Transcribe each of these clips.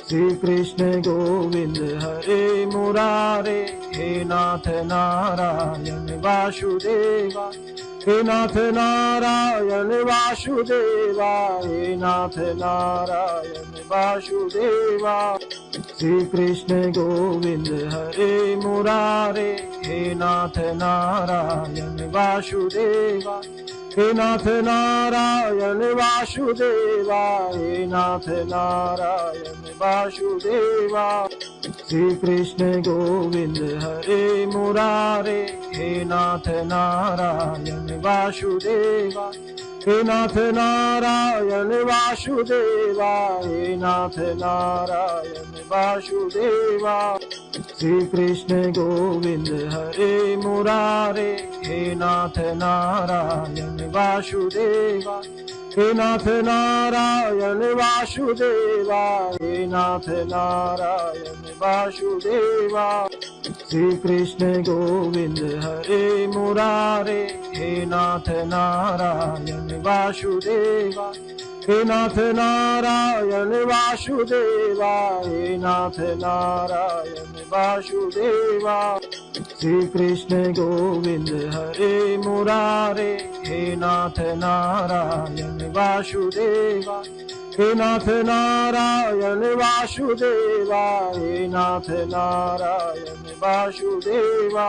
श्री कृष्ण गोविंद हरे मुरारे, हे नाथ नारायण वासुदेवा, हे नाथ नारायण वासुदेवा, हे नाथ नारायण वासुदेवा। श्री कृष्ण गोविंद हरे मुरारे, हे नाथ नारायण वासुदेवा, हे नाथ नारायण वासुदेवा, हे नाथ नारायण वासुदेवा। श्री कृष्ण गोविंद हरे मुरारे, हे नाथ नारायण वासुदेवा, हे नाथ नारायण वासुदेवा, हे नाथ नारायण वासुदेवा। श्री कृष्ण गोविंद हरे मुरारे, हे नाथ नारायण वासुदेवा, हे नाथ नारायण वासुदेवा, हे नाथ नारायण वासुदेवा। श्री कृष्ण गोविंद हरे मुरारे, हे नाथ नारायण वासुदेवा, हे नाथ नारायण वासुदेवा, हे नाथ नारायण वासुदेवा। श्री कृष्ण गोविंद हरे मुरारे, हे नाथ नारायण वासुदेवा, हे नाथ नारायण वासुदेवा, हे नाथ नारायण वासुदेवा।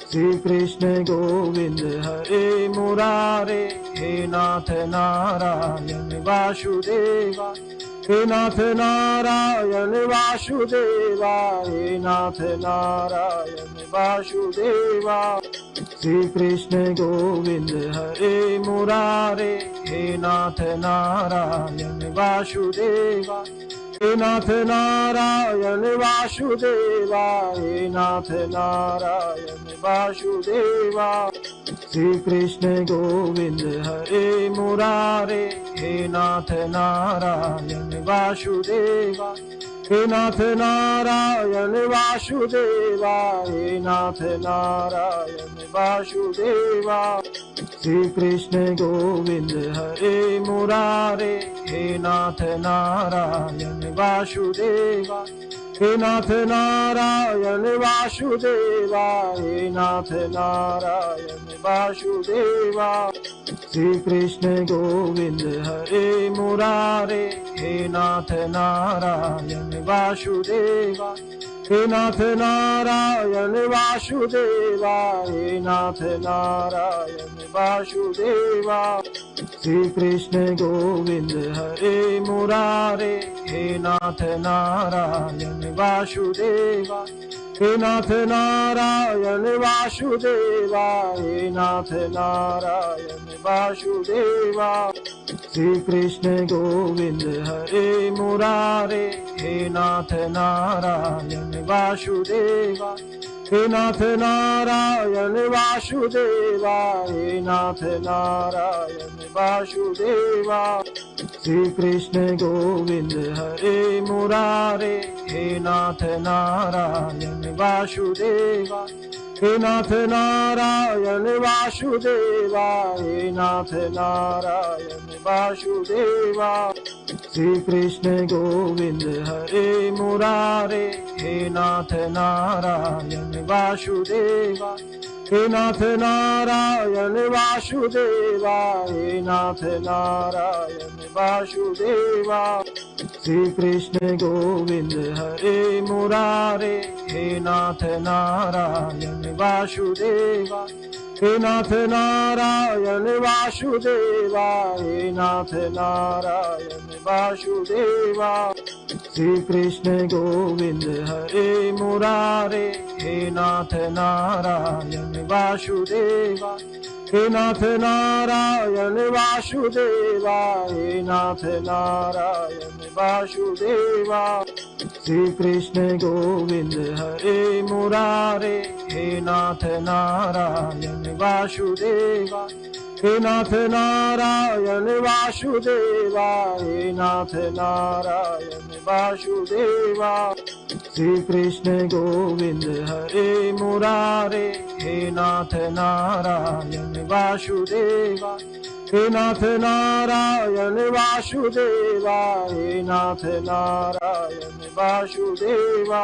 श्री कृष्ण गोविंद हरे मुरारे, हे नाथ नारायण वासुदेवा, हे नाथ नारायण वासुदेवा, हे नाथ नारायण वासुदेवा। श्री कृष्ण गोविंद हरे मुरारे, हे नाथ नारायण वासुदेवा, हे नाथ नारायण वासुदेवा, हे नाथ नारायण वासुदेवा। श्री कृष्ण गोविंद हरे मुरारे, हे नाथ नारायण वासुदेवा, हे नाथ नारायण वासुदेवा, हे नाथ नारायण वासुदेवा। श्री कृष्ण गोविंद हरे मुरारे, हे नाथ नारायण वासुदेवा, हे नाथ नारायण वासुदेवा, हे नाथ नारायण वासुदेवा। श्री कृष्ण गोविंद हरे मुरारे, हे नाथ नारायण वासुदेवा, हे नाथ नारायण वासुदेवा, हे नाथ नारायण वासुदेवा। श्री कृष्ण गोविंद हरे मुरारे, हे नाथ नारायण वासुदेवा, हे नाथ नारायण वासुदेवा, हे नाथ नारायण वासुदेवा। श्री कृष्ण गोविंद हरे मुरारे, हे नाथ नारायण वासुदेवा, हे नाथ नारायण वासुदेवा, हे नाथ नारायण वासुदेवा। श्री कृष्ण गोविंद हरे मुरारे, हे नाथ नारायण वासुदेवा, हे नाथ नारायण वासुदेवा, हे नाथ नारायण वासुदेवा। श्री कृष्ण गोविंद हरे मुरारे, हे नाथ नारायण वासुदेवा, हे नाथ नारायण वासुदेवा, हे नाथ नारायण वासुदेवा। श्री कृष्ण गोविंद हरे मुरारे, हे नाथ नारायण वासुदेवा, हे नाथ नारायण वासुदेवा, हे नाथ नारायण वासुदेवा। श्री कृष्ण गोविंद हरे मुरारे, हे नाथ नारायण वासुदेवा, हे नाथ नारायण वासुदेवा, हे नाथ नारायण वासुदेवा। श्री कृष्ण गोविंद हरे मुरारे, हे नाथ नारायण वासुदेवा, हे नाथ नारायण वासुदेवा, हे नाथ नारायण वासुदेवा। श्री कृष्ण गोविंद हरे मुरारे, हे नाथ नारायण वासुदेवा, हे नाथ नारायण वासुदेवा, हे नाथ नारायण वासुदेवा।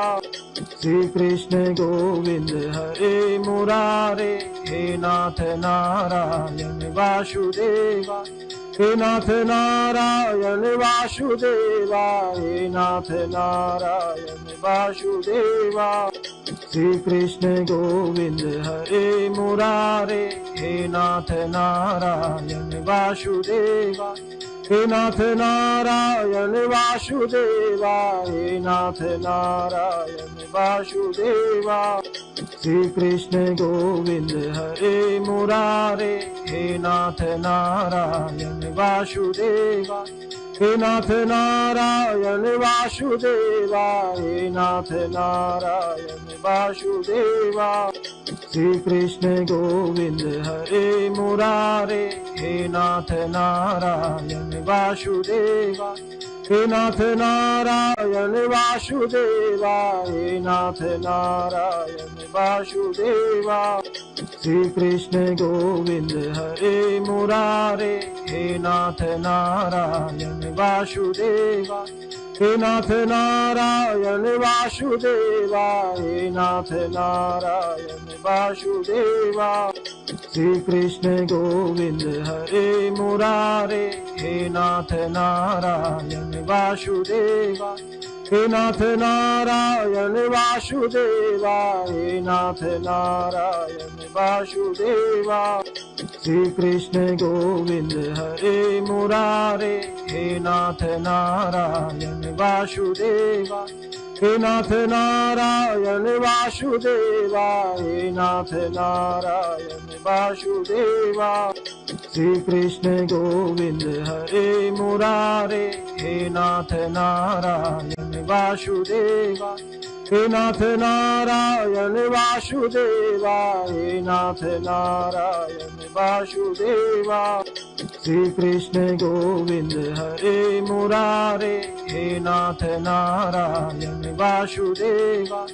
श्री कृष्ण गोविंद हरे मुरारे, हे नाथ नारायण वासुदेवा, हे नाथ नारायण वासुदेवा, हे नाथ नारायण वासुदेवा। श्री कृष्ण गोविंद हरे मुरारे, हे नाथ नारायण वासुदेवा, हे नाथ नारायण वासुदेवा, हे नाथ नारायण वासुदेवा। श्री कृष्ण गोविंद हरे मुरारे, हे नाथ नारायण वासुदेवा, हे नाथ नारायण वासुदेवा, हे नाथ नारायण वासुदेवा। श्री कृष्ण गोविंद हरे मुरारे, हे नाथ नारायण वासुदेवा, हे नाथ नारायण वासुदेवा, हे नाथ नारायण वासुदेवा। श्री कृष्ण गोविंद हरे मुरारे, हे नाथ नारायण वासुदेवा, हे नाथ नारायण वासुदेवा, हे नाथ नारायण वासुदेवा। श्री कृष्ण गोविंद हरे मुरारे, हे नाथ नारायण वासुदेवा, हे नाथ नारायण वासुदेवा, हे नाथ नारायण वासुदेवा। श्री कृष्ण गोविंद हरे मुरारे, हे नाथ नारायण वासुदेवा, हे नाथ नारायण वासुदेवा, हे नाथ नारायण वासुदेवा। श्री कृष्ण गोविंद हरे मुरारे, हे नाथ नारायण वासुदेवा, हे नाथ नारायण वासुदेवा, हे नाथ नारायण वासुदेवा। श्री कृष्ण गोविंद हरे मुरारे, हे नाथ नारायण वासुदेवा,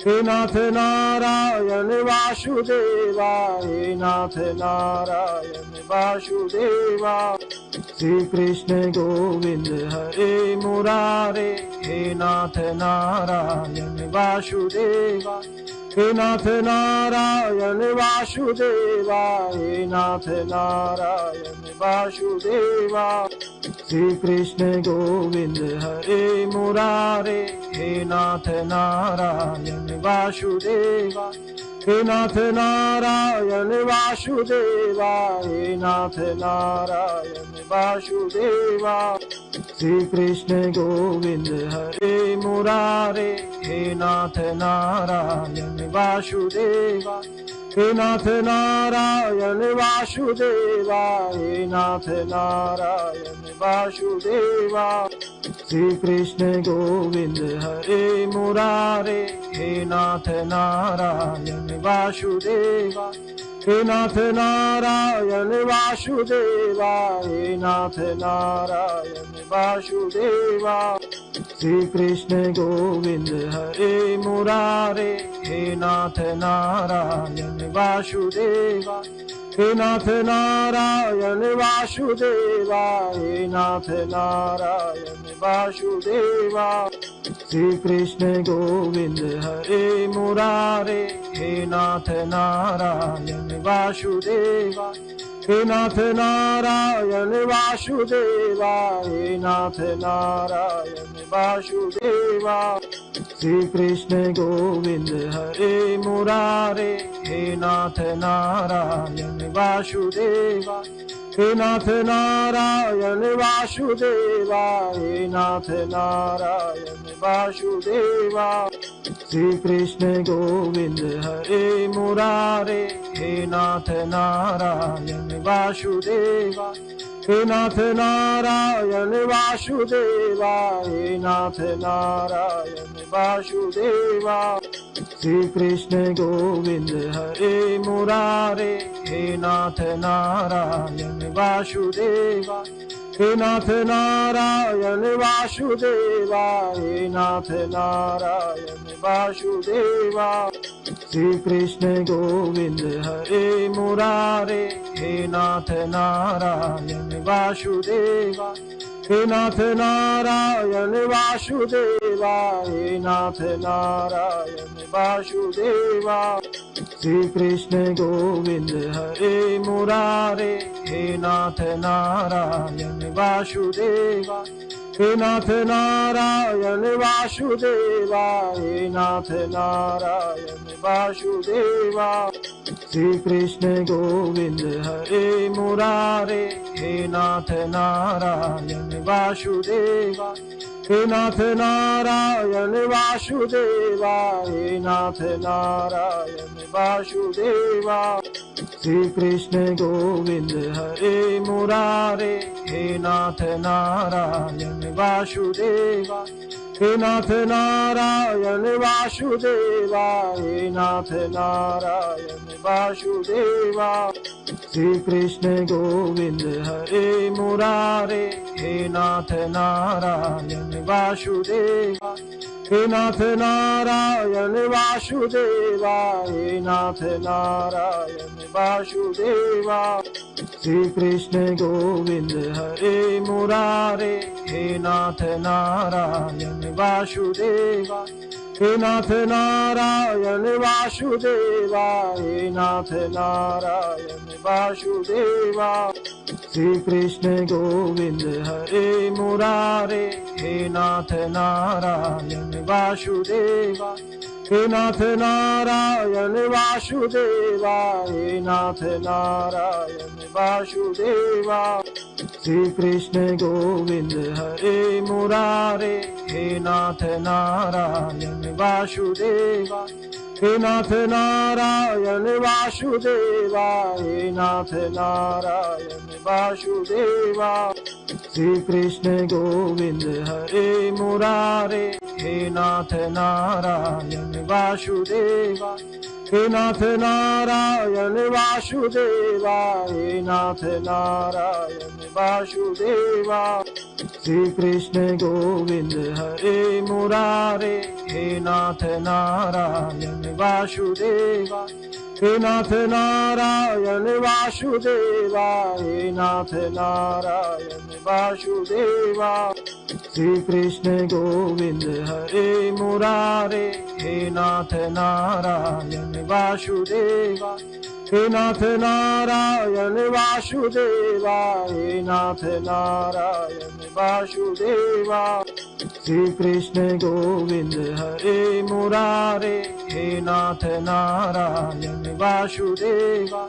हे नाथ नारायण वासुदेवा, हे नाथ नारायण वासुदेवा। श्री कृष्ण गोविंद हरे मुरारे, हे नाथ नारायण वासुदेवा, हे नाथ नारायण वासुदेवा, हे नाथ नारायण वासुदेवा। श्री कृष्ण गोविंद हरे मुरारे, हे नाथ नारायण वासुदेवा, हे नाथ नारायण वासुदेवा, हे नाथ नारायण वासुदेवा। श्री कृष्ण गोविंद हरे मुरारे, हे नाथ नारायण वासुदेवा, हे नाथ नारायण वासुदेवा, हे नाथ नारायण वासुदेवा। श्री कृष्ण गोविंद हरे मुरारे, हे नाथ नारायण वासुदेवा, हे नाथ नारायण वासुदेवा, हे नाथ नारायण वासुदेवा। श्री कृष्ण गोविंद हरे मुरारे, हे नाथ नारायण वासुदेवा, हे नाथ नारायण वासुदेवा, हे नाथ नारायण वासुदेवा। श्री कृष्ण गोविंद हरे मुरारे, हे नाथ नारायण वासुदेवा, हे नाथ नारायण वासुदेवा, हे नाथ नारायण वासुदेवा। श्री कृष्ण गोविंद हरे मुरारे, हे नाथ नारायण वासुदेवा, हे नाथ नारायण वासुदेवा, हे नाथ नारायण वासुदेवा। श्री कृष्ण गोविंद हरे मुरारे, हे नाथ नारायण वासुदेवा, हे नाथ नारायण वासुदेवा, हे नाथ नारायण वासुदेवा। श्री कृष्ण गोविंद हरे मुरारे, हे नाथ नारायण वासुदेवा, हे नाथ नारायण वासुदेवा, हे नाथ नारायण वासुदेवा। श्री कृष्ण गोविंद हरे मुरारे, हे नाथ नारायण वासुदेवा, हे नाथ नारायण वासुदेवा, हे नाथ नारायण वासुदेवा। श्री कृष्ण गोविंद हरे मुरारे, हे नाथ नारायण वासुदेवा, हे नाथ नारायण वासुदेवा, हे नाथ नारायण वासुदेवा। श्री कृष्ण गोविंद हरे मुरारे, हे नाथ नारायण वासुदेवा, हे नाथ नारायण वासुदेवा, हे नाथ नारायण वासुदेवा। श्री कृष्ण गोविंद हरे मुरारे, हे नाथ नारायण वासुदेवा, हे नाथ नारायण वासुदेवा, हे नाथ नारायण वासुदेवा। श्री कृष्ण गोविंद हरे मुरारे, हे नाथ नारायण वासुदेवा, हे नाथ नारायण वासुदेवा, हे नाथ नारायण वासुदेवा। श्री कृष्ण गोविंद हरे मुरारे, हे नाथ नारायण वासुदेवा, हे नाथ नारायण वासुदेवा, हे नाथ नारायण वासुदेवा। श्री कृष्ण गोविंद हरे मुरारे, हे नाथ नारायण वासुदेवा, हे नाथ नारायण वासुदेवा, हे नाथ नारायण वासुदेवा। श्री कृष्ण गोविंद हरे मुरारे, हे नाथ नारायण वासुदेवा, हे नाथ नारायण वासुदेवा, हे नाथ नारायण वासुदेवा। श्री कृष्ण गोविंद हरे मुरारे, हे नाथ नारायण वासुदेवा, हे नाथ नारायण वासुदेवा, हे नाथ नारायण वासुदेवा। श्री कृष्ण गोविंद हरे मुरारे, हे नाथ नारायण वासुदेवा, हे नाथ नारायण वासुदेवा, हे नाथ नारायण वासुदेवा। श्री कृष्ण गोविंद हरे मुरारे, हे नाथ नारायण वासुदेवा, हे नाथ नारायण वासुदेवा, हे नाथ नारायण वासुदेवा। श्री कृष्ण गोविंद हरे मुरारे, हे नाथ नारायण वासुदेवा,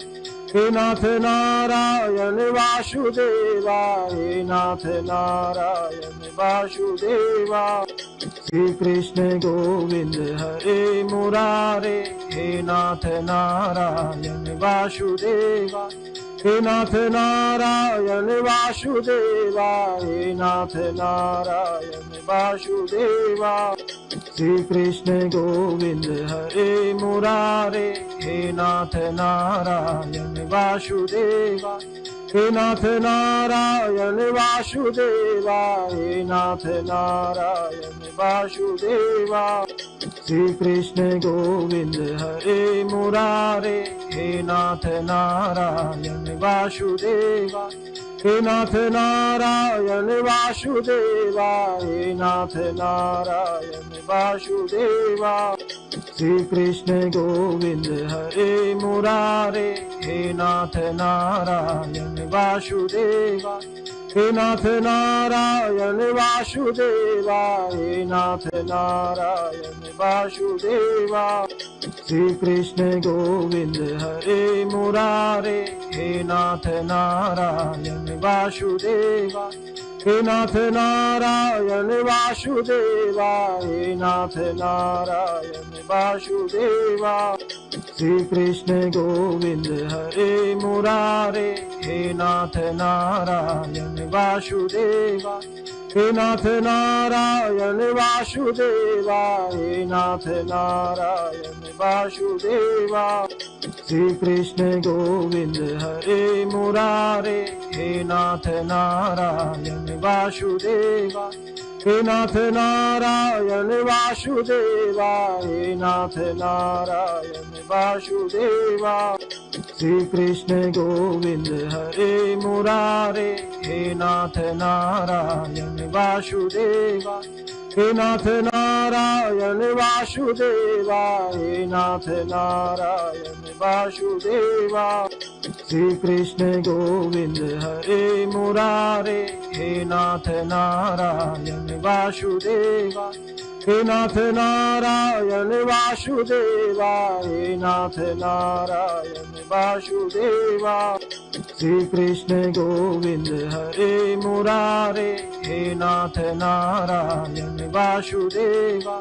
हे नाथ नारायण वासुदेवा, हे नाथ नारायण वासुदेवा। श्री कृष्ण गोविंद हरे मुरारे, हे नाथ नारायण वासुदेवा, हे नाथ नारायण वासुदेवा, हे नाथ नारायण वासुदेवा। श्री कृष्ण गोविंद हरे मुरारे, हे नाथ नारायण वासुदेवा, हे नाथ नारायण वासुदेवा, हे नाथ नारायण वासुदेवा। श्री कृष्ण गोविंद हरे मुरारे, हे नाथ नारायण वासुदेवा, हे नाथ नारायण वासुदेवा, हे नाथ नारायण वासुदेवा। श्री कृष्ण गोविंद हरे मुरारे, हे नाथ नारायण वासुदेवा, हे नाथ नारायण वासुदेवा, हे नाथ नारायण वासुदेवा। श्री कृष्ण गोविंद हरे मुरारे, हे नाथ नारायण वासुदेवा, हे नाथ नारायण वासुदेवा, हे नाथ नारायण वासुदेवा। श्री कृष्ण गोविंद हरे मुरारे, हे नाथ नारायण वासुदेवा, हे नाथ नारायण वासुदेवा, हे नाथ नारायण वासुदेवा। श्री कृष्ण गोविंद हरे मुरारे, हे नाथ नारायण वासुदेवा, हे नाथ नारायण वासुदेवा, हे नाथ नारायण वासुदेवा। श्री कृष्ण गोविंद हरे मुरारे, हे नाथ नारायण वासुदेवा, हे नाथ नारायण वासुदेवा, हे नाथ नारायण वासुदेवा। श्री कृष्ण गोविंद हरे मुरारे, हे नाथ नारायण वासुदेवा, हे नाथ नारायण वासुदेवा, हे नाथ नारायण वासुदेवा। श्री कृष्ण गोविंद हरे मुरारे, हे नाथ नारायण वासुदेवा,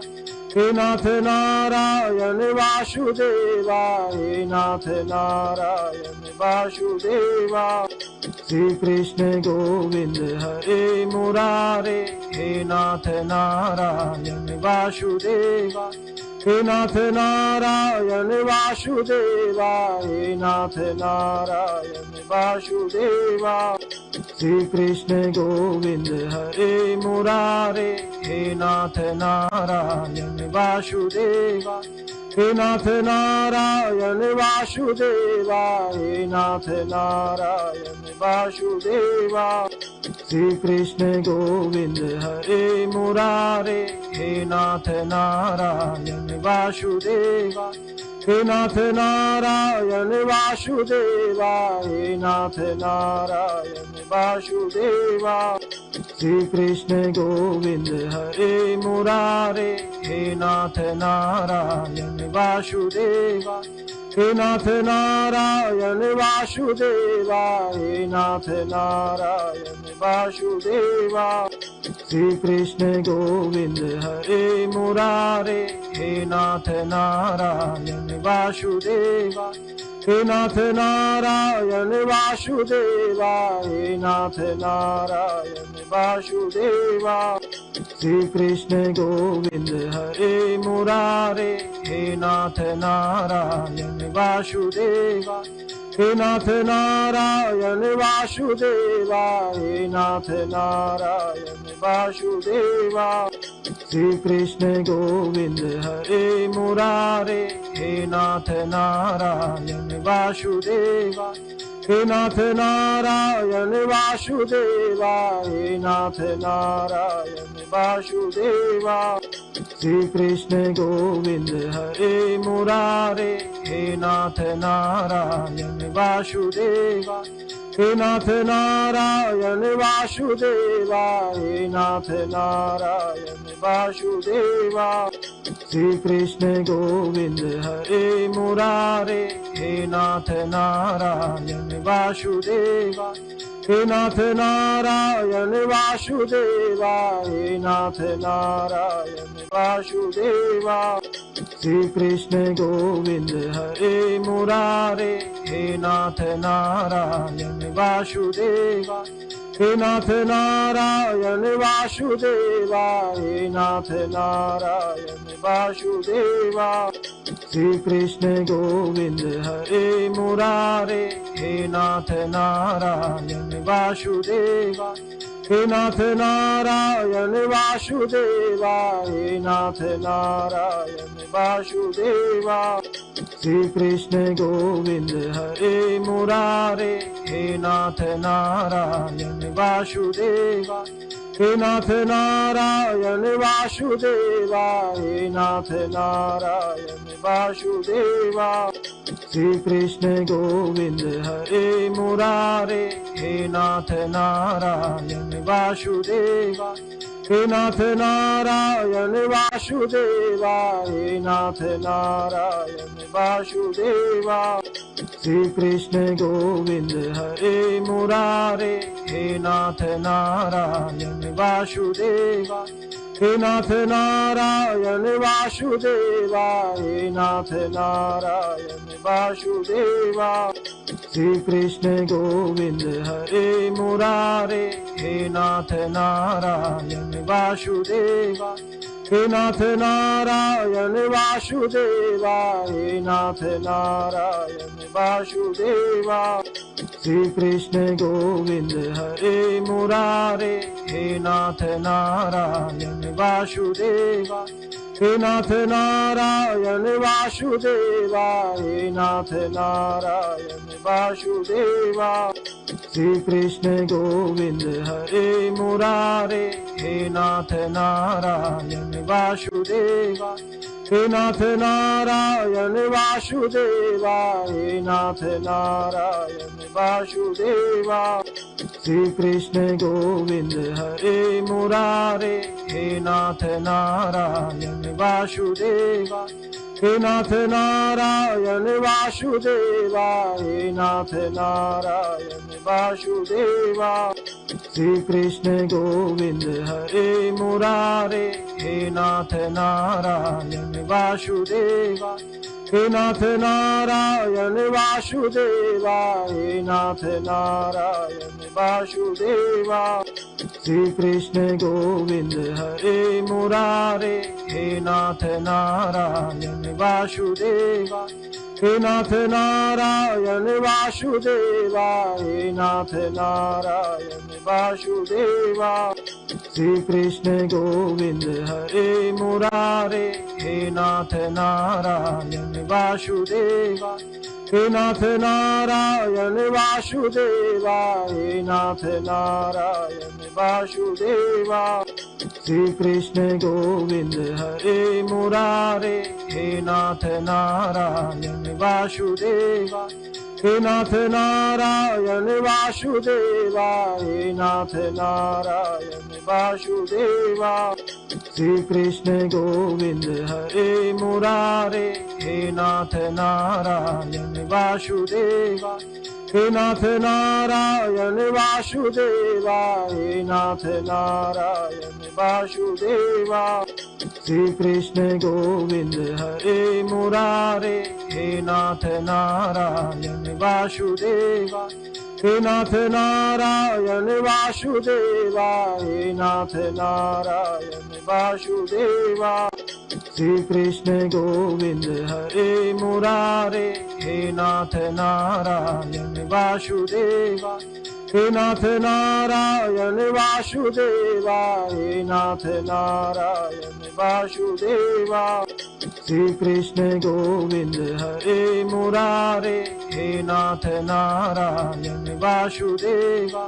हे नाथ नारायण वासुदेवा, हे नाथ नारायण वासुदेवा। श्री कृष्ण गोविंद हरे मुरारे, हे नाथ नारायण वासुदेवा, हे नाथ नारायण वासुदेवा, हे नाथ नारायण वासुदेवा। श्री कृष्ण गोविंद हरे मुरारे, हे नाथ नारायण वासुदेवा, हे नाथ नारायण वासुदेवा, हे नाथ नारायण वासुदेवा। श्री कृष्ण गोविंद हरे मुरारे, हे नाथ नारायण वासुदेवा, हे नाथ नारायण वासुदेवा, हे नाथ नारायण वासुदेवा। श्री कृष्ण गोविंद हरे मुरारे, हे नाथ नारायण वासुदेवा, हे नाथ नारायण वासुदेवा, हे नाथ नारायण वासुदेवा। श्री कृष्ण गोविंद हरे मुरारे, हे नाथ नारायण वासुदेवा, हे नाथ नारायण वासुदेवा, हे नाथ नारायण वासुदेवा। श्री कृष्ण गोविंद हरे मुरारे, हे नाथ नारायण वासुदेवा, हे नाथ नारायण वासुदेवा, हे नाथ नारायण वासुदेवा। श्री कृष्ण गोविंद हरे मुरारे, हे नाथ नारायण वासुदेवा, हे नाथ नारायण वासुदेवा, हे नाथ नारायण वासुदेवा। श्री कृष्ण गोविंद हरे मुरारे, हे नाथ नारायण वासुदेवा, हे नाथ नारायण वासुदेवा, हे नाथ नारायण वासुदेवा। श्री कृष्ण गोविंद हरे मुरारे, हे नाथ नारायण वासुदेवा, हे नाथ नारायण वासुदेवा, हे नाथ नारायण वासुदेवा। श्री कृष्ण गोविंद हरे मुरारे, हे नाथ नारायण वासुदेवा, हे नाथ नारायण वासुदेवा, हे नाथ नारायण वासुदेवा। श्री कृष्ण गोविंद हरे मुरारे, हे नाथ नारायण वासुदेवा, हे नाथ नारायण वासुदेवा, हे नाथ नारायण वासुदेवा। श्री कृष्ण गोविंद हरे मुरारे, हे नाथ नारायण वासुदेवा, हे नाथ नारायण वासुदेवा, हे नाथ नारायण वासुदेवा। श्री कृष्ण गोविंद हरे मुरारे, हे नाथ नारायण वासुदेवा, हे नाथ नारायण वासुदेवा, हे नाथ नारायण वासुदेवा। श्री कृष्ण गोविंद हरे मुरारे, हे नाथ नारायण वासुदेवा, हे नाथ नारायण वासुदेवा, हे नाथ नारायण वासुदेवा। श्री कृष्ण गोविंद हरे मुरारे, हे नाथ नारायण वासुदेवा, हे नाथ नारायण वासुदेवा, हे नाथ नारायण वासुदेवा। श्री कृष्ण गोविंद हरे मुरारे, हे नाथ नारायण वासुदेवा, हे नाथ नारायण वासुदेवा, हे नाथ नारायण वासुदेवा। श्री कृष्ण गोविंद हरे मुरारे, हे नाथ नारायण वासुदेवा, हे नाथ नारायण वासुदेवा, हे नाथ नारायण वासुदेवा। श्री कृष्ण गोविंद हरे मुरारे, हे नाथ नारायण वासुदेवा, हे नाथ नारायण वासुदेवा, हे नाथ नारायण वासुदेवा। श्री कृष्ण गोविंद हरे मुरारे, हे नाथ नारायण वासुदेवा, हे नाथ नारायण वासुदेवा, हे नाथ नारायण वासुदेवा। श्री कृष्ण गोविंद हरे मुरारे, हे नाथ नारायण वासुदेवा, हे नाथ नारायण वासुदेवा, हे नाथ नारायण वासुदेवा। श्री कृष्ण गोविंद हरे मुरारे, हे नाथ नारायण वासुदेवा, हे नाथ नारायण वासुदेवा, हे नाथ नारायण वासुदेवा। श्री कृष्ण गोविंद हरे मुरारे, हे नाथ नारायण वासुदेवा, हे नाथ नारायण वासुदेवा, हे नाथ नारायण वासुदेवा। श्री कृष्ण गोविंद हरे मुरारे, हे नाथ नारायण वासुदेवा, हे नाथ नारायण वासुदेवा, हे नाथ नारायण वासुदेवा। श्री कृष्ण गोविंद हरे मुरारे, हे नाथ नारायण वासुदेवा, हे नाथ नारायण वासुदेवा, हे नाथ नारायण वासुदेवा। श्री कृष्ण गोविंद हरे मुरारे, हे नाथ नारायण वासुदेवा, हे नाथ नारायण वासुदेवा, हे नाथ नारायण वासुदेवा। श्री कृष्ण गोविंद हरे मुरारे, हे नाथ नारायण वासुदेवा,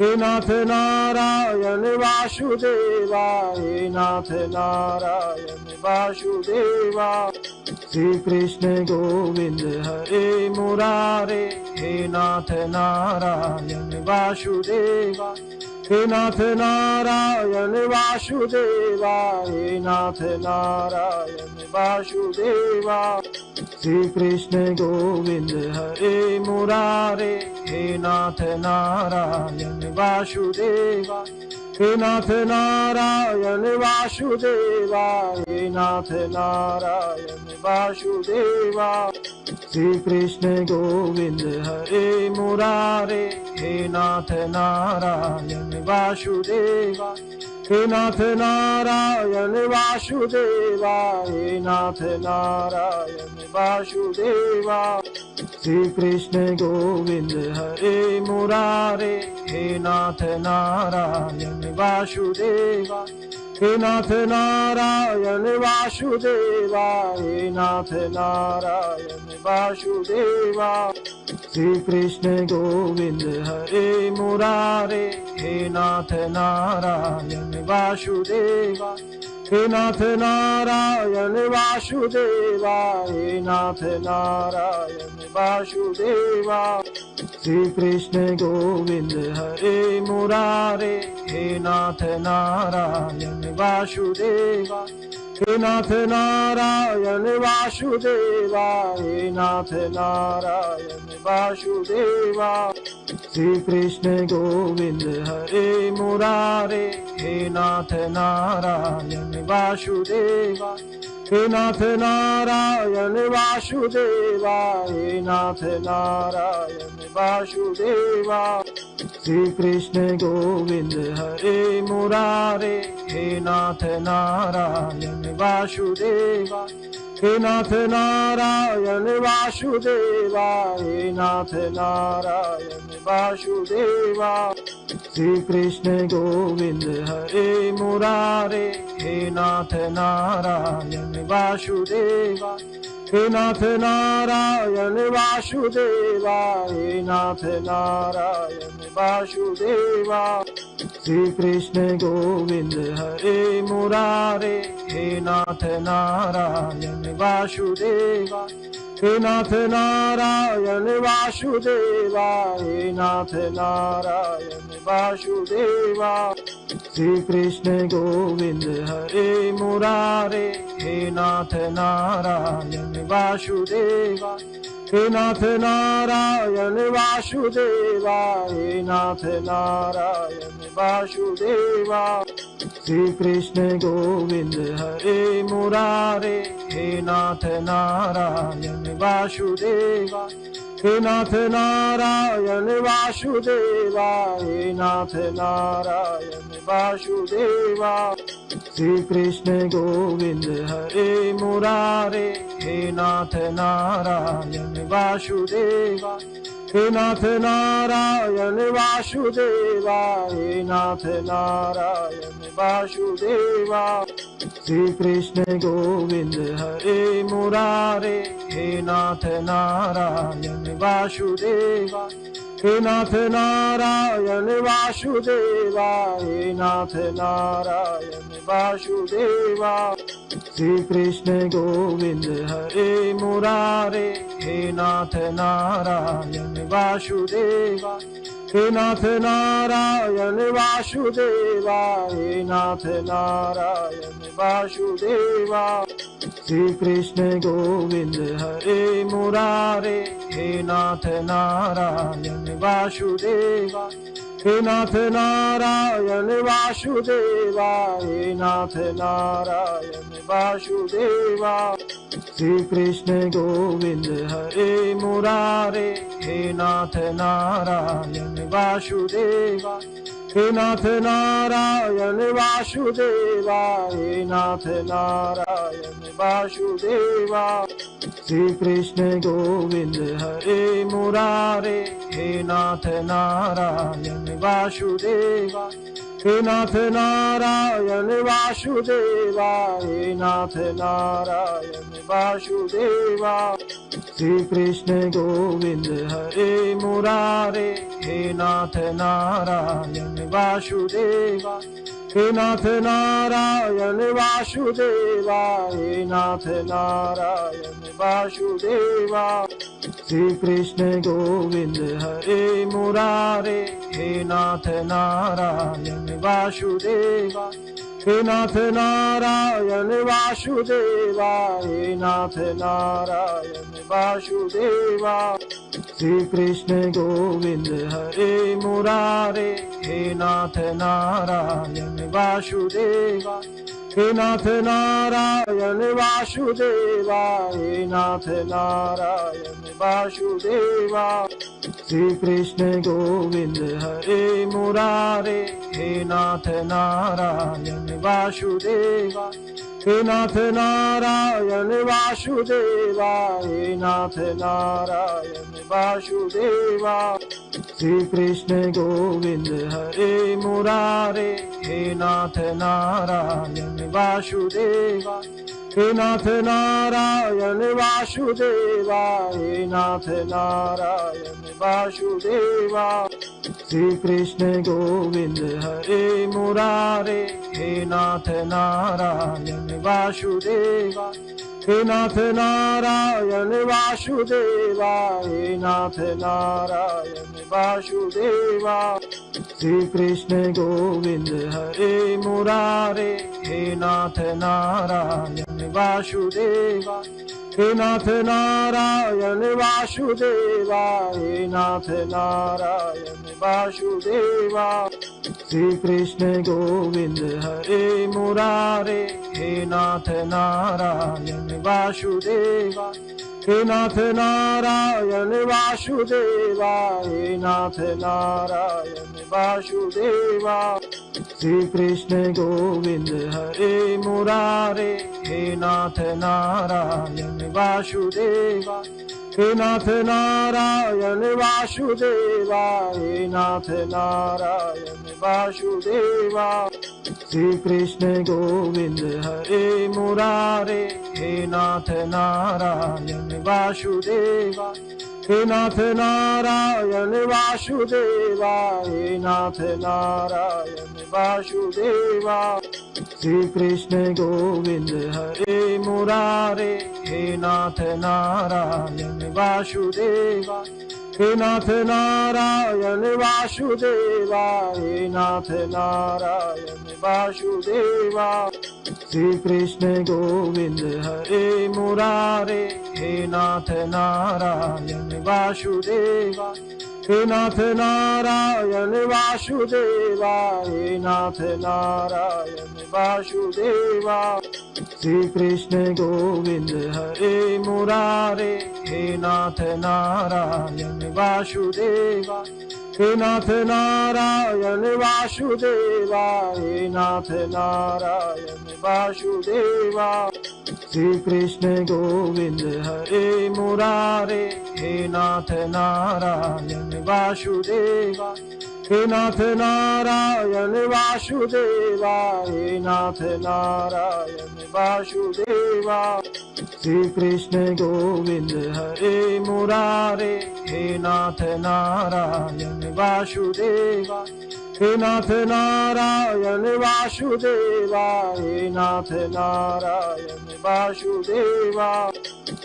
हे नाथ नारायण वासुदेवा, हे नाथ नारायण वासुदेवा। श्री कृष्ण गोविंद हरे मुरारे, हे नाथ नारायण वासुदेवा, हे नाथ नारायण वासुदेवा, हे नाथ नारायण वासुदेवा। श्री कृष्ण गोविंद हरे मुरारे, हे नाथ नारायण वासुदेवा, हे नाथ नारायण वासुदेवा, हे नाथ नारायण वासुदेवा। श्री कृष्ण गोविंद हरे मुरारे, हे नाथ नारायण वासुदेवा, हे नाथ नारायण वासुदेवा, हे नाथ नारायण वासुदेवा। श्री कृष्ण गोविंद हरे मुरारे, हे नाथ नारायण वासुदेवा, हे नाथ नारायण वासुदेवा, हे नाथ नारायण वासुदेवा। श्री कृष्ण गोविंद हरे मुरारे, हे नाथ नारायण वासुदेवा, हे नाथ नारायण वासुदेवा, हे नाथ नारायण वासुदेवा। श्री कृष्ण गोविंद हरे मुरारे, हे नाथ नारायण वासुदेवा, हे नाथ नारायण वासुदेवा, हे नाथ नारायण वासुदेवा। श्री कृष्ण गोविंद हरे मुरारे, हे नाथ नारायण वासुदेवा, हे नाथ नारायण वासुदेवा, हे नाथ नारायण वासुदेवा। श्री कृष्ण गोविंद हरे मुरारे, हे नाथ नारायण वासुदेवा, हे नाथ नारायण वासुदेवा, हे नाथ नारायण वासुदेवा। श्री कृष्ण गोविंद हरे मुरारे, हे नाथ नारायण वासुदेवा, हे नाथ नारायण वासुदेवा, हे नाथ नारायण वासुदेवा। श्री कृष्ण गोविंद हरे मुरारे, हे नाथ नारायण वासुदेवा, हे नाथ नारायण वासुदेवा, हे नाथ नारायण वासुदेवा। श्री कृष्ण गोविंद हरे मुरारे, हे नाथ नारायण वासुदेवा, हे नाथ नारायण वासुदेवा, हे नाथ नारायण वासुदेवा। श्री कृष्ण गोविंद हरे मुरारे, हे नाथ नारायण वासुदेवा, हे नाथ नारायण वासुदेवा, हे नाथ नारायण वासुदेवा। श्री कृष्ण गोविंद हरे मुरारे, हे नाथ नारायण वासुदेवा, हे नाथ नारायण वासुदेवा, हे नाथ नारायण वासुदेवा। श्री कृष्ण गोविंद हरे मुरारे, हे नाथ नारायण वासुदेवा, हे नाथ नारायण वासुदेवा, हे नाथ नारायण वासुदेवा। श्री कृष्ण गोविंद हरे मुरारे, हे नाथ नारायण वासुदेवा, हे नाथ नारायण वासुदेवा, हे नाथ नारायण वासुदेवा। श्री कृष्ण गोविंद हरे मुरारे, हे नाथ नारायण वासुदेवा, हे नाथ नारायण वासुदेवा, हे नाथ नारायण वासुदेवा। श्री कृष्ण गोविंद हरे मुरारे, हे नाथ नारायण वासुदेवा, हे नाथ नारायण वासुदेवा, हे नाथ नारायण वासुदेवा। श्री कृष्ण गोविंद हरे मुरारे, हे नाथ नारायण वासुदेवा, हे नाथ नारायण वासुदेवा, हे नाथ नारायण वासुदेवा। श्री कृष्ण गोविंद हरे मुरारे, हे नाथ नारायण वासुदेवा, हे नाथ नारायण वासुदेवा, हे नाथ नारायण वासुदेवा। श्री कृष्ण गोविंद हरे मुरारे, हे नाथ नारायण वासुदेवा, हे नाथ नारायण वासुदेवा, हे नाथ नारायण वासुदेवा। श्री कृष्ण गोविंद हरे मुरारे, हे नाथ नारायण वासुदेवा, हे नाथ नारायण वासुदेवा, हे नाथ नारायण वासुदेवा। श्री कृष्ण गोविंद हरे मुरारे, हे नाथ नारायण वासुदेवा, हे नाथ नारायण वासुदेवा, हे नाथ नारायण वासुदेवा। श्री कृष्ण गोविंद हरे मुरारे, हे नाथ नारायण वासुदेवा, हे नाथ नारायण वासुदेवा, हे नाथ नारायण वासुदेवा। श्री कृष्ण गोविंद हरे मुरारे, हे नाथ नारायण वासुदेवा, हे नाथ नारायण वासुदेवा, हे नाथ नारायण वासुदेवा। श्री कृष्ण गोविंद हरे मुरारे, हे नाथ नारायण वासुदेवा, हे नाथ नारायण वासुदेवा, हे नाथ नारायण वासुदेवा। श्री कृष्ण गोविंद हरे मुरारे, हे नाथ नारायण वासुदेवा, हे नाथ नारायण वासुदेवा, हे नाथ नारायण वासुदेवा। श्री कृष्ण गोविंद हरे मुरारे, हे नाथ नारायण वासुदेवा, हे नाथ नारायण वासुदेवा, हे नाथ नारायण वासुदेवा। श्री कृष्ण गोविंद हरे मुरारे, हे नाथ नारायण वासुदेवा, हे नाथ नारायण वासुदेवा, हे नाथ नारायण वासुदेवा। श्री कृष्ण गोविंद हरे मुरारे, हे नाथ नारायण वासुदेवा, हे नाथ नारायण वासुदेवा, हे नाथ नारायण वासुदेवा। श्री कृष्ण गोविंद हरे मुरारे, हे नाथ नारायण वासुदेवा, हे नाथ नारायण वासुदेवा, हे नाथ नारायण वासुदेवा। श्री कृष्ण गोविंद हरे मुरारे, हे नाथ नारायण वासुदेवा, हे नाथ नारायण वासुदेवा, हे नाथ नारायण वासुदेवा। श्री कृष्ण गोविंद हरे मुरारे, हे नाथ नारायण वासुदेवा, हे नाथ नारायण वासुदेवा, हे नाथ नारायण वासुदेवा। श्री कृष्ण गोविंद हरे मुरारे, हे नाथ नारायण वासुदेवा, हे नाथ नारायण वासुदेवा, हे नाथ नारायण वासुदेवा।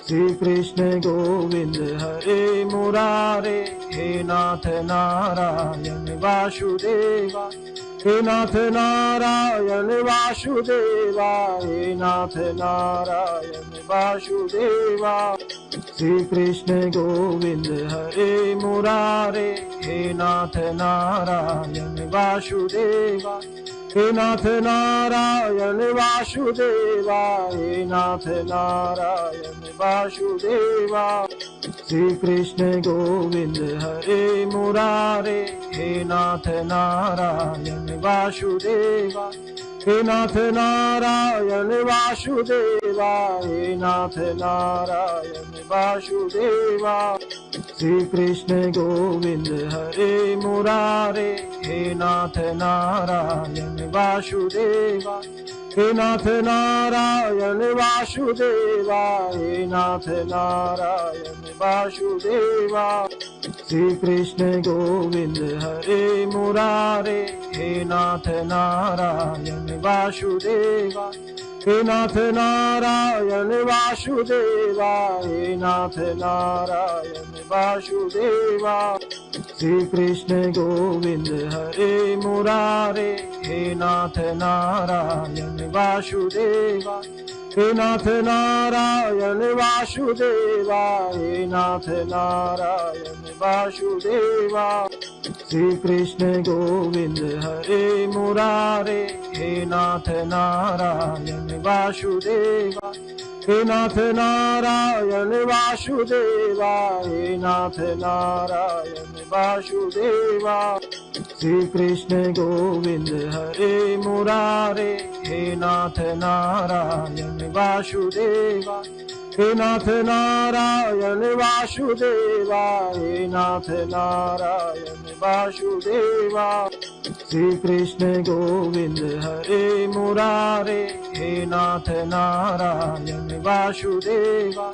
श्री कृष्ण गोविंद हरे मुरारे, हे नाथ नारायण वासुदेवा, हे नाथ नारायण वासुदेवा, हे नाथ नारायण वासुदेवा। श्री कृष्ण गोविंद हरे मुरारे, हे नाथ नारायण वासुदेवा, हे नाथ नारायण वासुदेवा, हे नाथ नारायण वासुदेवा। श्री कृष्ण गोविंद हरे मुरारे, हे नाथ नारायण वासुदेवा, हे नाथ नारायण वासुदेवा, हे नाथ नारायण वासुदेवा। श्री कृष्ण गोविंद हरे मुरारे, हे नाथ नारायण वासुदेवा, हे नाथ नारायण वासुदेवा, हे नाथ नारायण वासुदेवा। श्री कृष्ण गोविंद हरे मुरारे, हे नाथ नारायण वासुदेवा, हे नाथ नारायण वासुदेवा, हे नाथ नारायण वासुदेवा। श्री कृष्ण गोविंद हरे मुरारे, हे नाथ नारायण वासुदेवा, हे नाथ नारायण वासुदेवा, हे नाथ नारायण वासुदेवा। श्री कृष्ण गोविंद हरे मुरारे, हे नाथ नारायण वासुदेवा, हे नाथ नारायण वासुदेवा, हे नाथ नारायण वासुदेवा। श्री कृष्ण गोविंद हरे मुरारे, हे नाथ नारायण वासुदेवा, हे नाथ नारायण वासुदेवा, हे नाथ नारायण वासुदेवा। श्री कृष्ण गोविंद हरे मुरारे, हे नाथ नारायण वासुदेवा,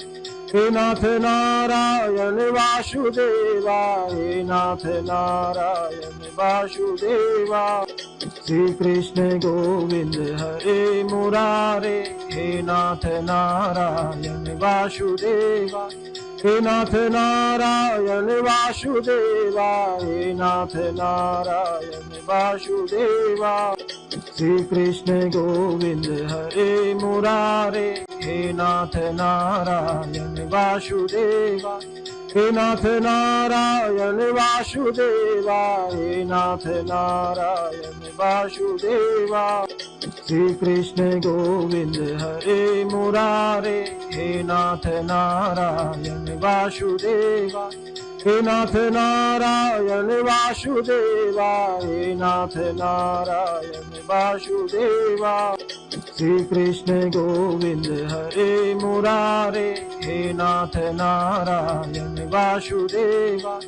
हे नाथ नारायण वासुदेवा, हे नाथ नारायण वासुदेवा। श्री कृष्ण गोविंद हरे मुरारे, हे नाथ नारायण वासुदेवा, हे नाथ नारायण वासुदेवा, हे नाथ नारायण वासुदेवा। श्री कृष्ण गोविंद हरे मुरारे, हे नाथ नारायण वासुदेवा, हे नाथ नारायण वासुदेवा, हे नाथ नारायण वासुदेवा। श्री कृष्ण गोविंद हरे मुरारे, हे नाथ नारायण वासुदेवा, हे नाथ नारायण वासुदेवा, हे नाथ नारायण वासुदेवा। श्री कृष्ण गोविंद हरे मुरारे, हे नाथ नारायण वासुदेवा,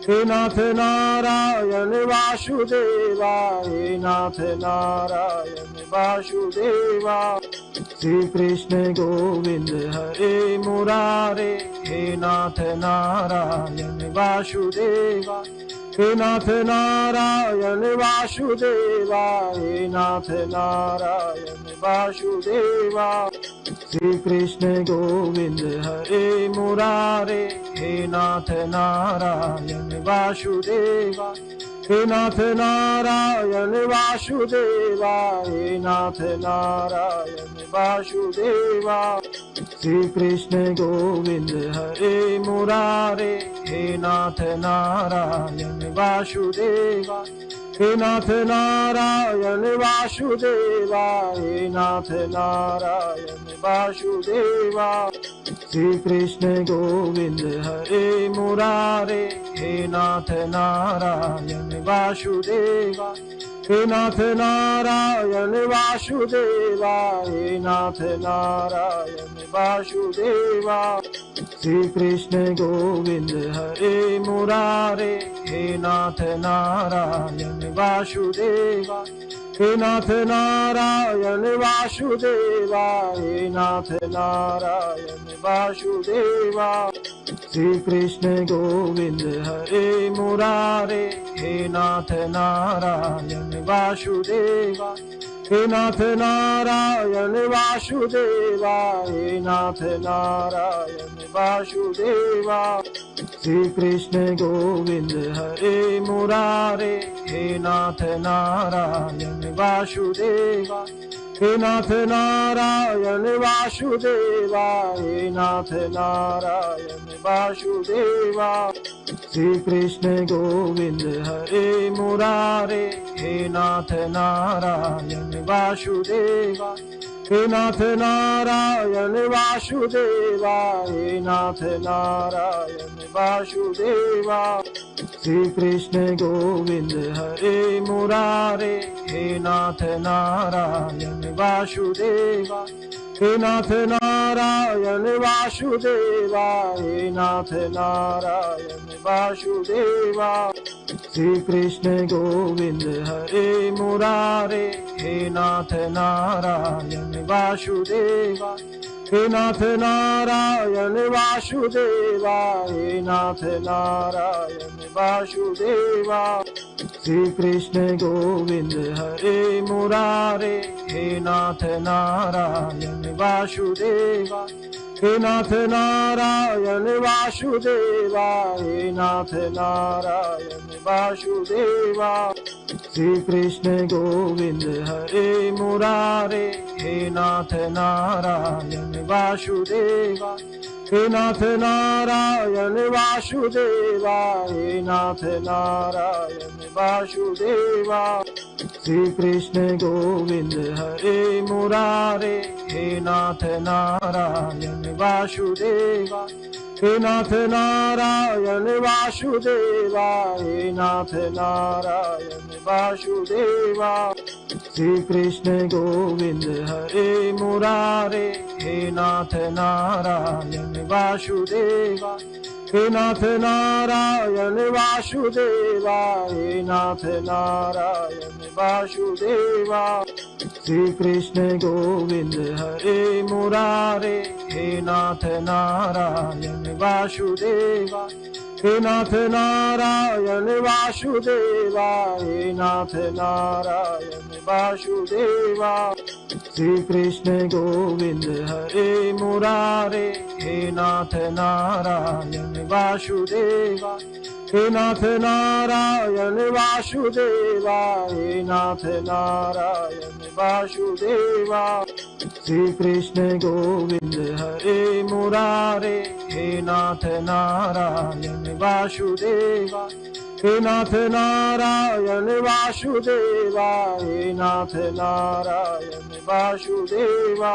हे नाथ नारायण वासुदेवा, हे नाथ नारायण वासुदेवा। श्री कृष्ण गोविंद हरे मुरारे, हे नाथ नारायण वासुदेवा, हे नाथ नारायण वासुदेवा, हे नाथ नारायण वासुदेवा। श्री कृष्ण गोविंद हरे मुरारे, हे नाथ नारायण वासुदेवा, हे नाथ नारायण वासुदेवा, हे नाथ नारायण वासुदेवा। श्री कृष्ण गोविंद हरे मुरारे, हे नाथ नारायण वासुदेवा, हे नाथ नारायण वासुदेवा, हे नाथ नारायण वासुदेवा। श्री कृष्ण गोविंद हरे मुरारे, हे नाथ नारायण वासुदेवा, हे नाथ नारायण वासुदेवा, हे नाथ नारायण वासुदेवा। श्री कृष्ण गोविंद हरे मुरारे, हे नाथ नारायण वासुदेवा, हे नाथ नारायण वासुदेवा, हे नाथ नारायण वासुदेवा। श्री कृष्ण गोविंद हरे मुरारे, हे नाथ नारायण वासुदेवा, हे नाथ नारायण वासुदेवा, हे नाथ नारायण वासुदेवा। श्री कृष्ण गोविंद हरे मुरारे, हे नाथ नारायण वासुदेवा, हे नाथ नारायण वासुदेवा, हे नाथ नारायण वासुदेवा। श्री कृष्ण गोविंद हरे मुरारे, हे नाथ नारायण वासुदेवा, हे नाथ नारायण वासुदेवा, हे नाथ नारायण वासुदेवा। श्री कृष्ण गोविंद हरे मुरारे, हे नाथ नारायण वासुदेवा, हे नाथ नारायण वासुदेवा, हे नाथ नारायण वासुदेवा। श्री कृष्ण गोविंद हरे मुरारे, हे नाथ नारायण वासुदेवा, हे नाथ नारायण वासुदेवा, हे नाथ नारायण वासुदेवा। श्री कृष्ण गोविंद हरे मुरारे, हे नाथ नारायण वासुदेवा, हे नाथ नारायण वासुदेवा, हे नाथ नारायण वासुदेवा। श्री कृष्ण गोविंद हरे मुरारे, हे नाथ नारायण वासुदेवा, हे नाथ नारायण वासुदेवा, हे नाथ नारायण वासुदेवा। श्री कृष्ण गोविंद हरे मुरारे, हे नाथ नारायण वासुदेवा, हे नाथ नारायण वासुदेवा, हे नाथ नारायण वासुदेवा। श्री कृष्ण गोविंद हरे मुरारे, हे नाथ नारायण वासुदेवा, हे नाथ नारायण वासुदेवा, हे नाथ नारायण वासुदेवा। श्री कृष्ण गोविंद हरे मुरारे, हे नाथ नारायण वासुदेवा, हे नाथ नारायण वासुदेवा, हे नाथ नारायण वासुदेवा। श्री कृष्ण गोविंद हरे मुरारे, हे नाथ नारायण वासुदेवा, हे नाथ नारायण वासुदेवा, हे नाथ नारायण वासुदेवा। श्री कृष्ण गोविंद हरे मुरारे, हे नाथ नारायण वासुदेवा, हे नाथ नारायण वासुदेवा, हे नाथ नारायण वासुदेवा।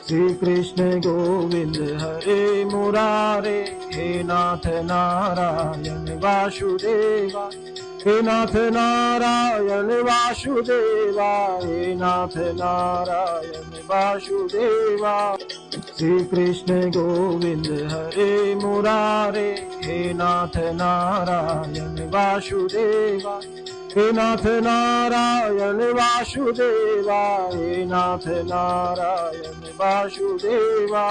श्री कृष्ण गोविंद हरे मुरारे, हे नाथ नारायण वासुदेवा, हे नाथ नारायण वासुदेवा, हे नाथ नारायण वासुदेवा। श्री कृष्ण गोविंद हरे मुरारे, हे नाथ नारायण वासुदेवा, हे नाथ नारायण वासुदेवा, हे नाथ नारायण वासुदेवा।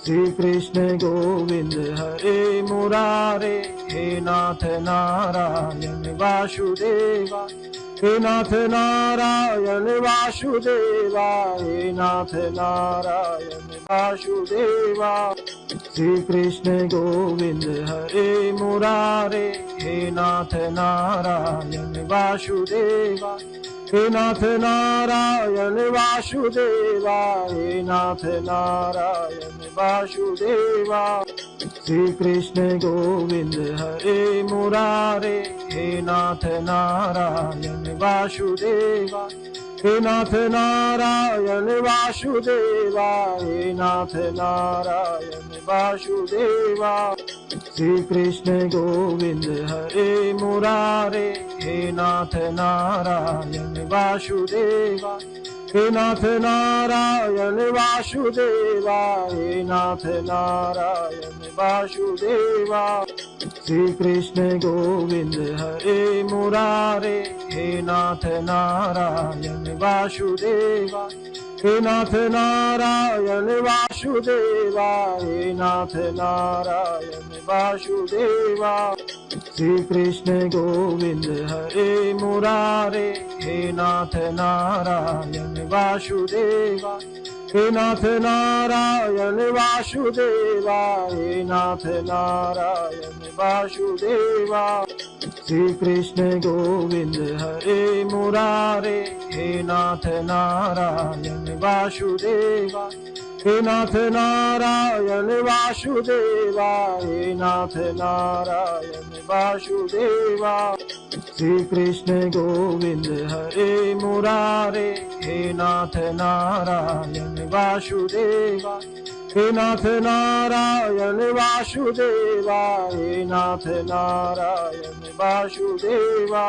श्री कृष्ण गोविंद हरे मुरारे, हे नाथ नारायण वासुदेवा, हे नाथ नारायण वासुदेवा, हे नाथ नारायण वासुदेवा। श्री कृष्ण गोविंद हरे मुरारे, हे नाथ नारायण वासुदेवा, हे नाथ नारायण वासुदेवा, हे नाथ नारायण वासुदेवा। श्री कृष्ण गोविंद हरे मुरारे, हे नाथ नारायण वासुदेवा, हे नाथ नारायण वासुदेवा, हे नाथ नारायण वासुदेवा। श्री कृष्ण गोविंद हरे मुरारे, हे नाथ नारायण वासुदेवा, हे नाथ नारायण वासुदेवा, हे नाथ नारायण वासुदेवा। श्री कृष्ण गोविंद हरे मुरारे, हे नाथ नारायण वासुदेवा, हे नाथ नारायण वासुदेवा, हे नाथ नारायण वासुदेवा। श्री कृष्ण गोविंद हरे मुरारे, हे नाथ नारायण वासुदेवा, हे नाथ नारायण वासुदेवा, हे नाथ नारायण वासुदेवा। श्री कृष्ण गोविंद हरे मुरारे, हे नाथ नारायण वासुदेवा, हे नाथ नारायण वासुदेवा, हे नाथ नारायण वासुदेवा। श्री कृष्ण गोविंद हरे मुरारे, हे नाथ नारायण वासुदेवा, हे नाथ नारायण वासुदेवा, हे नाथ नारायण वासुदेवा।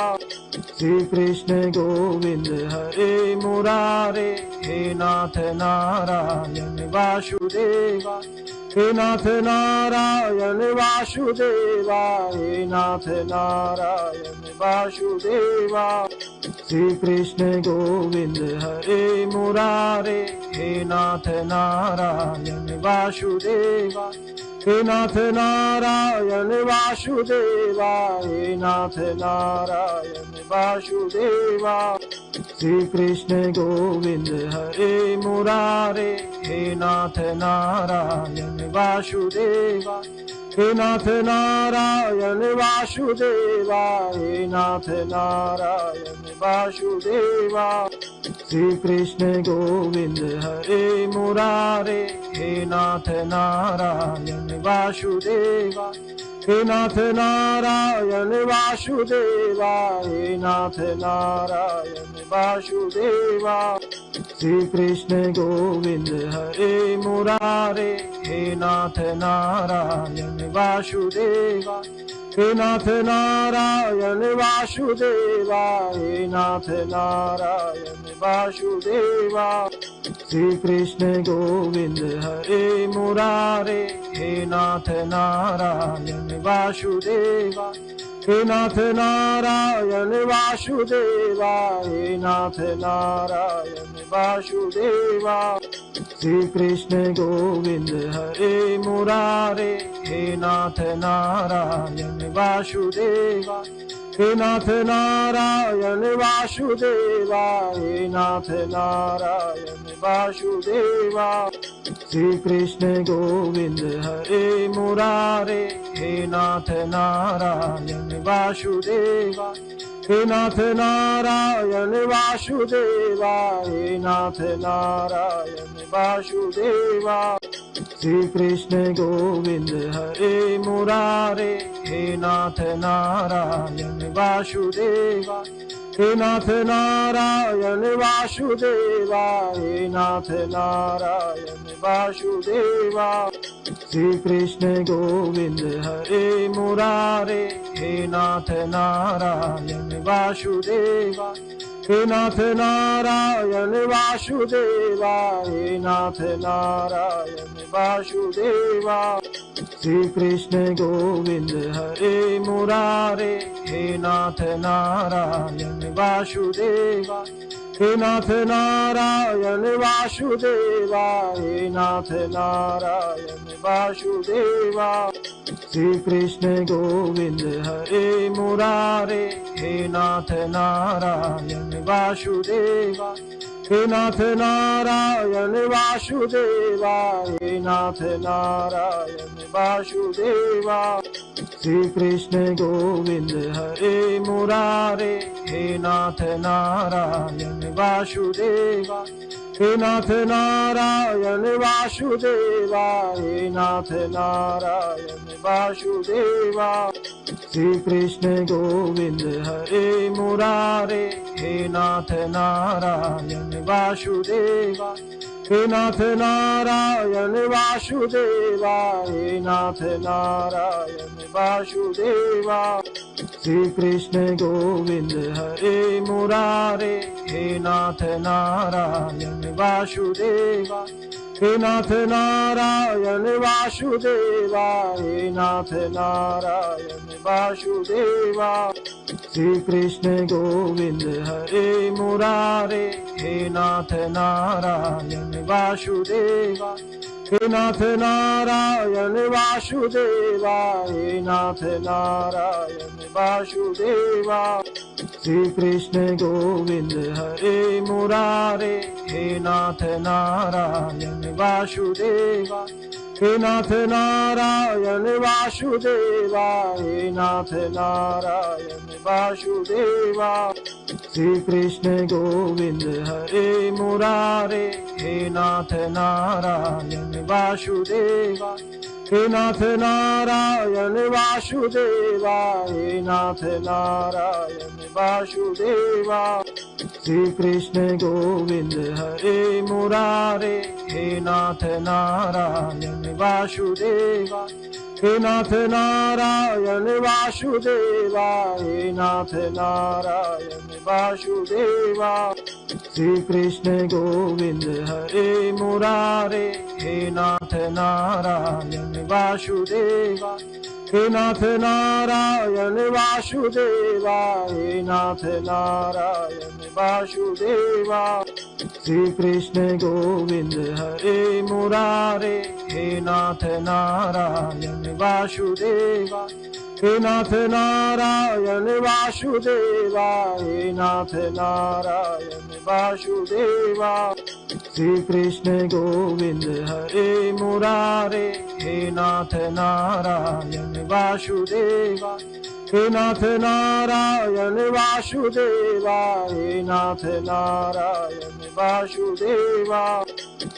श्री कृष्ण गोविंद हरे मुरारे, हे नाथ नारायण वासुदेवा, हे नाथ नारायण वासुदेवा, हे नाथ नारायण वासुदेवा। श्री कृष्ण गोविंद हरे मुरारे, हे नाथ नारायण वासुदेवा, हे नाथ नारायण वासुदेवा, हे नाथ नारायण वासुदेवा। श्री कृष्ण गोविंद हरे मुरारे, हे नाथ नारायण वासुदेवा, हे नाथ नारायण वासुदेवा, हे नाथ नारायण वासुदेवा। श्री कृष्ण गोविंद हरे मुरारे, हे नाथ नारायण वासुदेवा, हे नाथ नारायण वासुदेवा, हे नाथ नारायण वासुदेवा। श्री कृष्ण गोविंद हरे मुरारे, हे नाथ नारायण वासुदेवा, हे नाथ नारायण वासुदेवा, हे नाथ नारायण वासुदेवा। श्री कृष्ण गोविंद हरे मुरारे, हे नाथ नारायण वासुदेवा, हे नाथ नारायण वासुदेवा, हे नाथ नारायण वासुदेवा। श्री कृष्ण गोविंद हरे मुरारे, हे नाथ नारायण वासुदेवा, हे नाथ नारायण वासुदेवा, हे नाथ नारायण वासुदेवा। श्री कृष्ण गोविंद हरे मुरारे, हे नाथ नारायण वासुदेवा, हे नाथ नारायण वासुदेवा, हे नाथ नारायण वासुदेवा। श्री कृष्ण गोविंद हरे मुरारे, हे नाथ नारायण वासुदेवा, हे नाथ नारायण वासुदेवा, हे नाथ नारायण वासुदेवा। श्री कृष्ण गोविंद हरे मुरारे, हे नाथ नारायण वासुदेवा, हे नाथ नारायण वासुदेवा, हे नाथ नारायण वासुदेवा। श्री कृष्ण गोविंद हरे मुरारे, हे नाथ नारायण वासुदेवा, हे नाथ नारायण वासुदेवा, हे नाथ नारायण वासुदेवा। श्री कृष्ण गोविंद हरे मुरारे, हे नाथ नारायण वासुदेवा, हे नाथ नारायण वासुदेवा, हे नाथ नारायण वासुदेवा। श्री कृष्ण गोविंद हरे मुरारे, हे नाथ नारायण वासुदेवा, हे नाथ नारायण वासुदेवा, हे नाथ नारायण वासुदेवा। श्री कृष्ण गोविंद हरे मुरारे, हे नाथ नारायण वासुदेवा, हे नाथ नारायण वासुदेवा, हे नाथ नारायण वासुदेवा। श्री कृष्ण गोविंद हरे मुरारे, हे नाथ नारायण वासुदेवा, हे नाथ नारायण वासुदेवा, हे नाथ नारायण वासुदेवा। श्री कृष्ण गोविंद हरे मुरारे, हे नाथ नारायण वासुदेवा, हे नाथ नारायण वासुदेवा, हे नाथ नारायण वासुदेवा। श्री कृष्ण गोविंद हरे मुरारे, हे नाथ नारायण वासुदेवा, हे नाथ नारायण वासुदेवा, हे नाथ नारायण वासुदेवा। श्री कृष्ण गोविंद हरे मुरारे, हे नाथ नारायण वासुदेवा, हे नाथ नारायण वासुदेवा, हे नाथ नारायण वासुदेवा। श्री कृष्ण गोविंद हरे मुरारे, हे नाथ नारायण वासुदेवा, हे नाथ नारायण वासुदेवा, हे नाथ नारायण वासुदेवा। श्री कृष्ण गोविंद हरे मुरारे, हे नाथ नारायण वासुदेवा, हे नाथ नारायण वासुदेवा, हे नाथ नारायण वासुदेवा। श्री कृष्ण गोविंद हरे मुरारे, हे नाथ नारायण वासुदेवा, हे नाथ नारायण वासुदेवा, हे नाथ नारायण वासुदेवा। श्री कृष्ण गोविंद हरे मुरारे, हे नाथ नारायण वासुदेवा, हे नाथ नारायण वासुदेवा, हे नाथ नारायण वासुदेवा।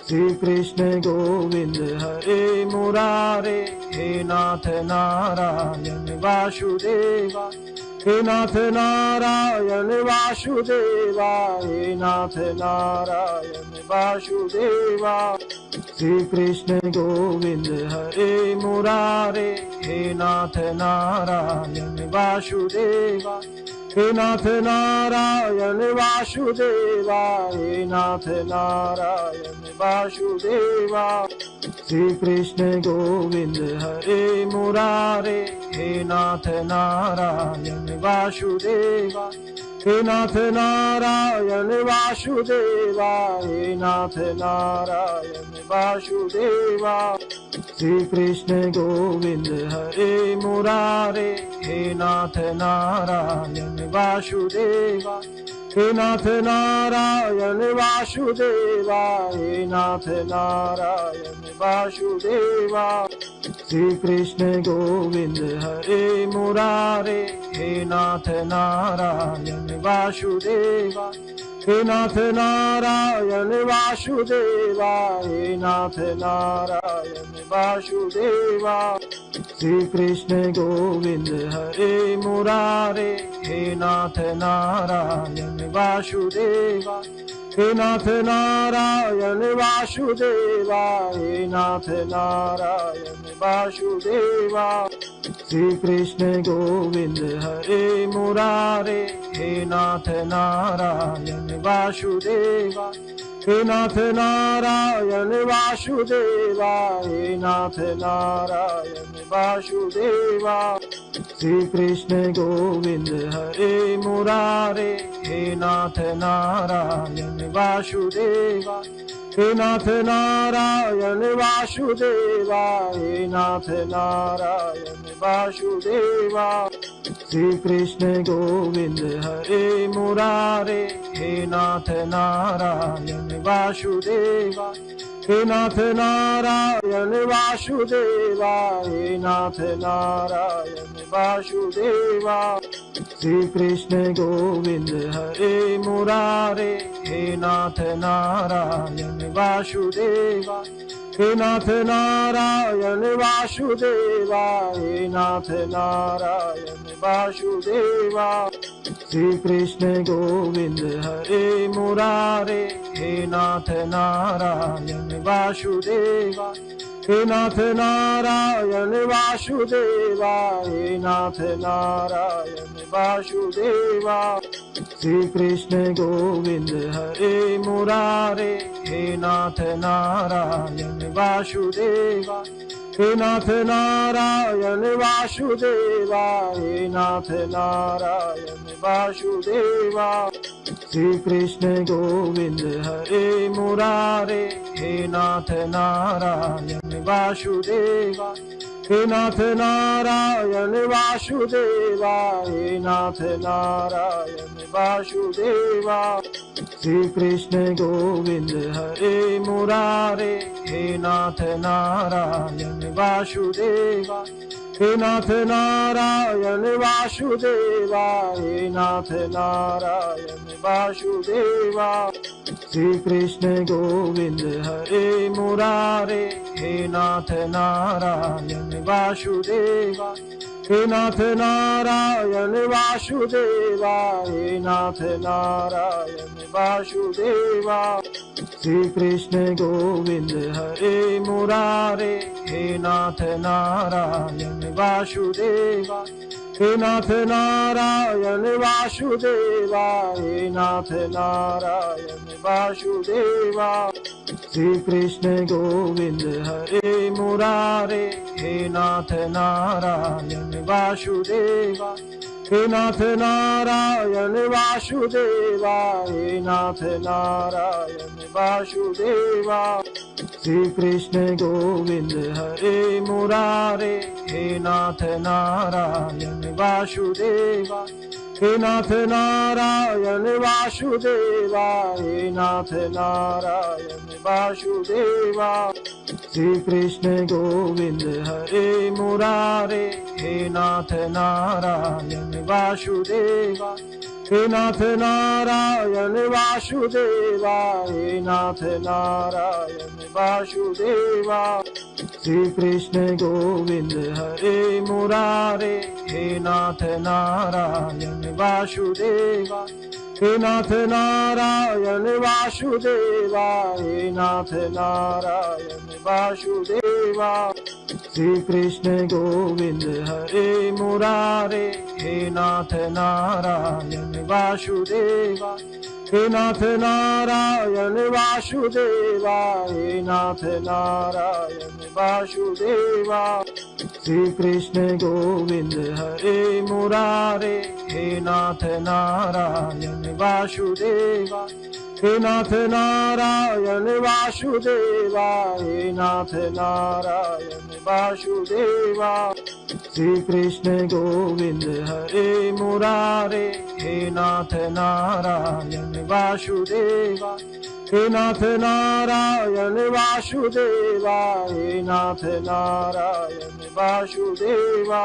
श्री कृष्ण गोविंद हरे मुरारे, हे नाथ नारायण वासुदेवा, हे नाथ नारायण वासुदेवा, हे नाथ नारायण वासुदेवा। श्री कृष्ण गोविंद हरे मुरारे, हे नाथ नारायण वासुदेवा, हे नाथ नारायण वासुदेवा, हे नाथ नारायण वासुदेवा। श्री कृष्ण गोविंद हरे मुरारे, हे नाथ नारायण वासुदेवा, हे नाथ नारायण वासुदेवा, हे नाथ नारायण वासुदेवा। श्री कृष्ण गोविंद हरे मुरारे, हे नाथ नारायण वासुदेवा, हे नाथ नारायण वासुदेवा, हे नाथ नारायण वासुदेवा। श्री कृष्ण गोविंद हरे मुरारे, हे नाथ नारायण वासुदेवा, हे नाथ नारायण वासुदेवा, हे नाथ नारायण वासुदेवा। श्री कृष्ण गोविंद हरे मुरारे, हे नाथ नारायण वासुदेवा, हे नाथ नारायण वासुदेवा, हे नाथ नारायण वासुदेवा। श्री कृष्ण गोविंद हरे मुरारे, हे नाथ नारायण वासुदेवा, हे नाथ नारायण वासुदेवा, हे नाथ नारायण वासुदेवा। श्री कृष्ण गोविंद हरे मुरारे, हे नाथ नारायण वासुदेवा, हे नाथ नारायण वासुदेवा, हे नाथ नारायण वासुदेवा। श्री कृष्ण गोविंद हरे मुरारे, हे नाथ नारायण वासुदेवा, हे नाथ नारायण वासुदेवा, हे नाथ नारायण वासुदेवा। श्री कृष्ण गोविंद हरे मुरारे, हे नाथ नारायण वासुदेवा, हे नाथ नारायण वासुदेवा, हे नाथ नारायण वासुदेवा। श्री कृष्ण गोविंद हरे मुरारे, हे नाथ नारायण वासुदेवा, हे नाथ नारायण वासुदेवा, हे नाथ नारायण वासुदेवा। श्री कृष्ण गोविंद हरे मुरारे, हे नाथ नारायण वासुदेवा, हे नाथ नारायण वासुदेवा, हे नाथ नारायण वासुदेवा। श्री कृष्ण गोविंद हरे मुरारे, हे नाथ नारायण वासुदेवा, हे नाथ नारायण वासुदेवा, हे नाथ नारायण वासुदेवा। श्री कृष्ण गोविंद हरे मुरारे, हे नाथ नारायण वासुदेवा, हे नाथ नारायण वासुदेवा, हे नाथ नारायण वासुदेवा। श्री कृष्ण गोविंद हरे मुरारे, हे नाथ नारायण वासुदेवा, हे नाथ नारायण वासुदेवा, हे नाथ नारायण वासुदेवा। श्री कृष्ण गोविंद हरे मुरारे, हे नाथ नारायण वासुदेवा, हे नाथ नारायण वासुदेवा, हे नाथ नारायण वासुदेवा। श्री कृष्ण गोविंद हरे मुरारे, हे नाथ नारायण वासुदेवा, हे नाथ नारायण वासुदेवा, हे नाथ नारायण वासुदेवा। श्री कृष्ण गोविंद हरे मुरारे, हे नाथ नारायण वासुदेवा, हे नाथ नारायण वासुदेवा, हे नाथ नारायण वासुदेवा। श्री कृष्ण गोविंद हरे मुरारे, हे नाथ नारायण वासुदेवा, हे नाथ नारायण वासुदेवा, हे नाथ नारायण वासुदेवा। श्री कृष्ण गोविंद हरे मुरारे, हे नाथ नारायण वासुदेवा, हे नाथ नारायण वासुदेवा, हे नाथ नारायण वासुदेवा। श्री कृष्ण गोविंद हरे मुरारे, हे नाथ नारायण वासुदेवा, हे नाथ नारायण वासुदेवा, हे नाथ नारायण वासुदेवा। श्री कृष्ण गोविंद हरे मुरारे, हे नाथ नारायण वासुदेवा, हे नाथ नारायण वासुदेवा, हे नाथ नारायण वासुदेवा। श्री कृष्ण गोविंद हरे मुरारे, हे नाथ नारायण वासुदेवा, हे नाथ नारायण वासुदेवा, हे नाथ नारायण वासुदेवा।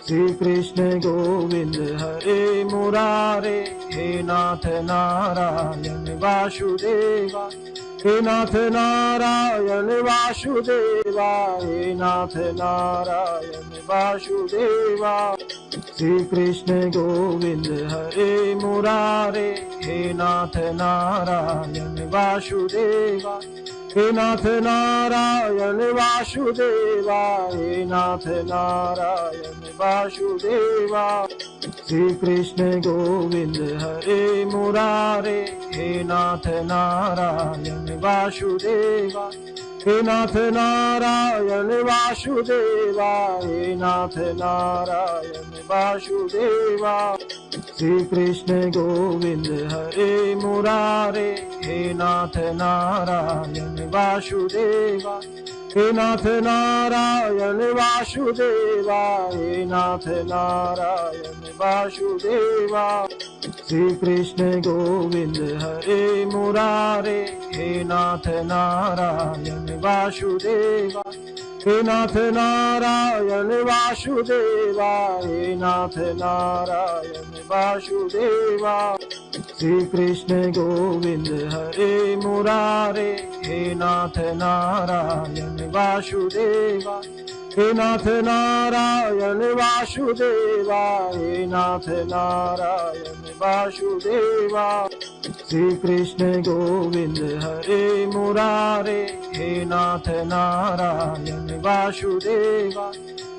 श्री कृष्ण गोविंद हरे मुरारे, हे नाथ नारायण वासुदेवा, हे नाथ नारायण वासुदेवा, हे नाथ नारायण वासुदेवा। श्री कृष्ण गोविंद हरे मुरारे, हे नाथ नारायण वासुदेवा, हे नाथ नारायण वासुदेवा, हे नाथ नारायण वासुदेवा। श्री कृष्ण गोविंद हरे मुरारे, हे नाथ नारायण वासुदेवा, हे नाथ नारायण वासुदेवा, हे नाथ नारायण वासुदेवा। श्री कृष्ण गोविंद हरे मुरारे, हे नाथ नारायण वासुदेवा, हे नाथ नारायण वासुदेवा, हे नाथ नारायण वासुदेवा। श्री कृष्ण गोविंद हरे मुरारे, हे नाथ नारायण वासुदेवा, हे नाथ नारायण वासुदेवा, हे नाथ नारायण वासुदेवा। श्री कृष्ण गोविंद हरे मुरारे, हे नाथ नारायण वासुदेवा, हे नाथ नारायण वासुदेवा, हे नाथ नारायण वासुदेवा। श्री कृष्ण गोविंद हरे मुरारे, हे नाथ नारायण वासुदेवा,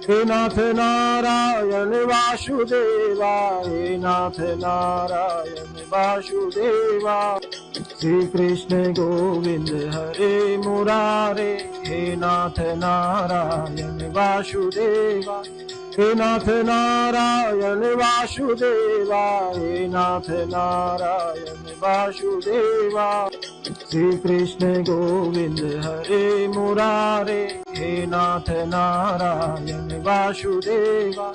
हे नाथ नारायण वासुदेवा, हे नाथ नारायण वासुदेवा। श्री कृष्ण गोविंद हरे मुरारे, हे नाथ नारायण वासुदेवा, हे नाथ नारायण वासुदेवा, हे नाथ नारायण वासुदेवा। श्री कृष्ण गोविंद हरे मुरारे, हे नाथ नारायण वासुदेवा,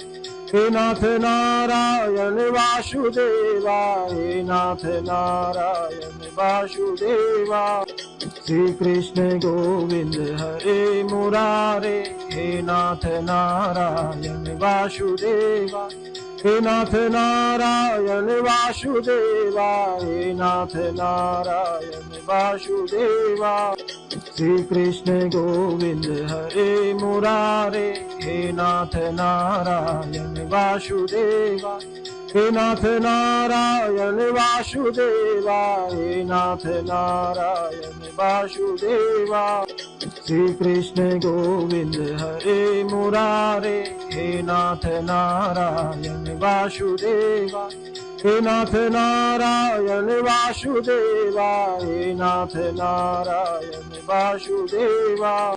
हे नाथ नारायण वासुदेवा, हे नाथ नारायण वासुदेवा। श्री कृष्ण गोविंद हरे मुरारे, हे नाथ नारायण वासुदेवा, हे नाथ नारायण वासुदेवा, हे नाथ नारायण वासुदेवा। श्री कृष्ण गोविंद हरे मुरारे, हे नाथ नारायण वासुदेवा, हे नाथ नारायण वासुदेवा, हे नाथ नारायण वासुदेवा। श्री कृष्ण गोविंद हरे मुरारे, हे नाथ नारायण वासुदेवा, हे नाथ नारायण वासुदेवा, हे नाथ नारायण वासुदेवा।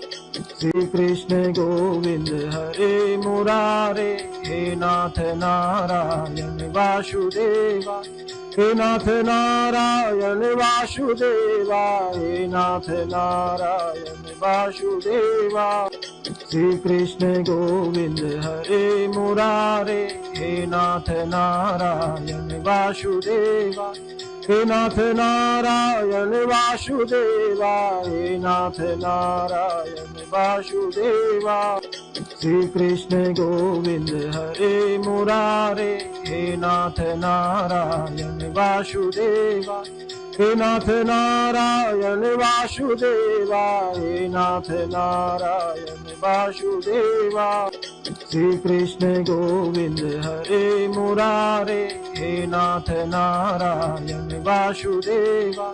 श्री कृष्ण गोविंद हरे मुरारे, हे नाथ नारायण वासुदेवा, हे नाथ नारायण वासुदेवा, हे नाथ नारायण वासुदेवा। श्री कृष्ण गोविंद हरे मुरारे, हे नाथ नारायण वासुदेवा, हे नाथ नारायण वासुदेवा, हे नाथ नारायण वासुदेवा। श्री कृष्ण गोविंद हरे मुरारे, हे नाथ नारायण वासुदेवा, हे नाथ नारायण वासुदेवा, हे नाथ नारायण वासुदेवा। श्री कृष्ण गोविंद हरे मुरारे, हे नाथ नारायण वासुदेवा,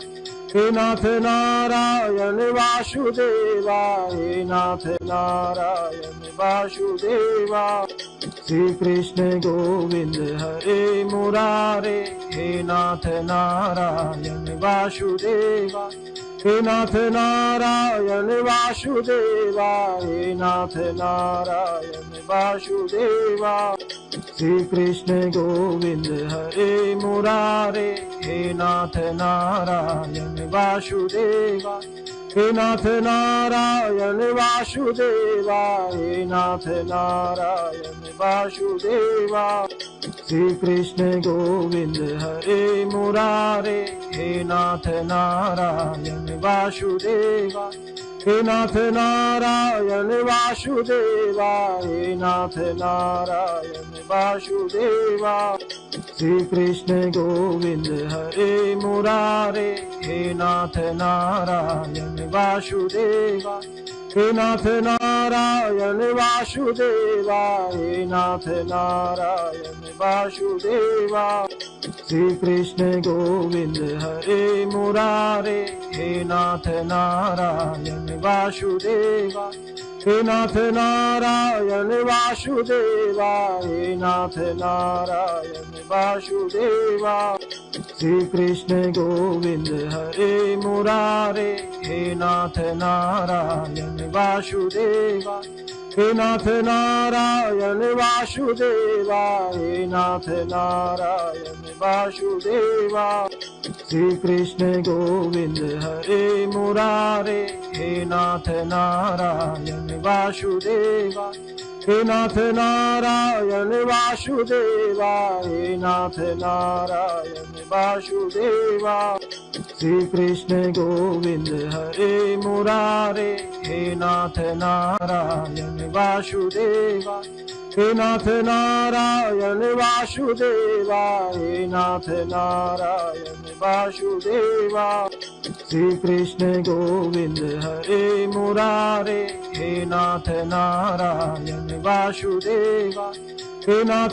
हे नाथ नारायण वासुदेवा, हे नाथ नारायण वासुदेवा। श्री कृष्ण गोविंद हरे मुरारे, हे नाथ नारायण वासुदेवा, हे नाथ नारायण वासुदेवा, हे नाथ नारायण वासुदेवा। श्री कृष्ण गोविंद हरे मुरारे, हे नाथ नारायण वासुदेवा, हे नाथ नारायण वासुदेवा, हे नाथ नारायण वासुदेवा। श्री कृष्ण गोविंद हरे मुरारे, हे नाथ नारायण वासुदेवा, हे नाथ नारायण वासुदेवा, हे नाथ नारायण वासुदेवा। श्री कृष्ण गोविंद हरे मुरारे, हे नाथ नारायण वासुदेवा, हे नाथ नारायण वासुदेवा, हे नाथ नारायण वासुदेवा। श्री कृष्ण गोविंद हरे मुरारे, हे नाथ नारायण वासुदेवा, हे नाथ नारायण वासुदेवा, हे नाथ नारायण वासुदेवा। श्री कृष्ण गोविंद हरे मुरारे, हे नाथ नारायण वासुदेवा, हे नाथ नारायण वासुदेवा, हे नाथ नारायण वासुदेवा। श्री कृष्ण गोविंद हरे मुरारे, हे नाथ नारायण वासुदेवा, हे नाथ नारायण वासुदेवा, हे नाथ नारायण वासुदेवा। श्री कृष्ण गोविंद हरे मुरारे, हे नाथ नारायण वासुदेवा, हे नाथ नारायण वासुदेवा, हे नाथ नारायण वासुदेवा। श्री कृष्ण गोविंद हरे मुरारे, हे नाथ नारायण वासुदेवा, हे नाथ